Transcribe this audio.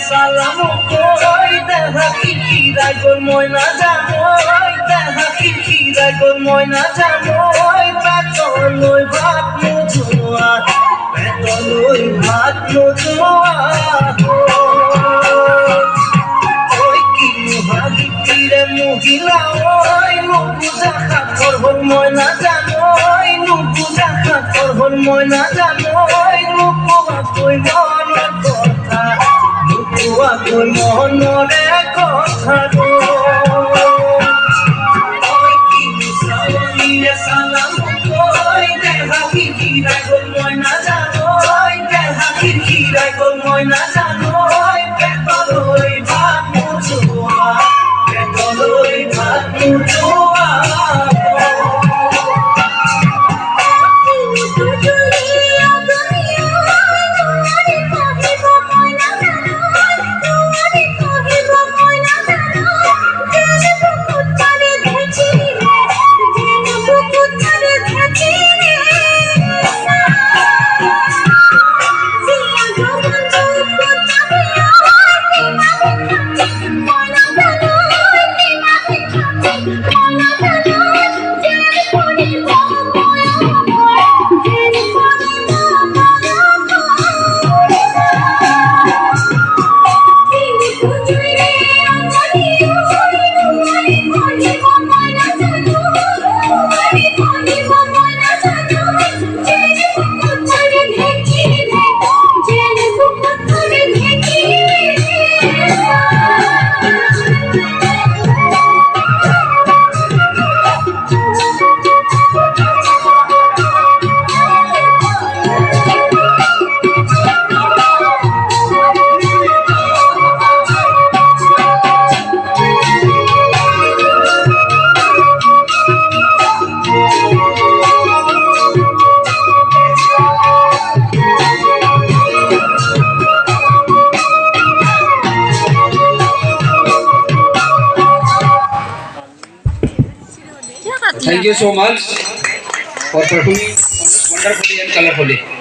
সালাম কই দেখা কি রাগর ময়না জানোই দেখা কি রাগর ময়না জানোই পেটলই ভাত মুজুয়া পেটলই ভাত মুজুয়া ওই কি মুহাগি তীরে মহিলা ওই নুপুজা খাতর হল ময়না জানোই নুপুজা খাতর হল ময়না জানোই নুপুয়া কই মনের কথা নুপুয়া কই মনের কথা গো ওই কি সাওয়ানিরে সালাম কই দেখা কি রাগল ময়না জানোই দেখা কি রাগল ময়না জানোই পেটলই ভাত মুজুয়া পেটলই ভাত মুজুয়া Thank you so much for performing wonderfully and colorfully.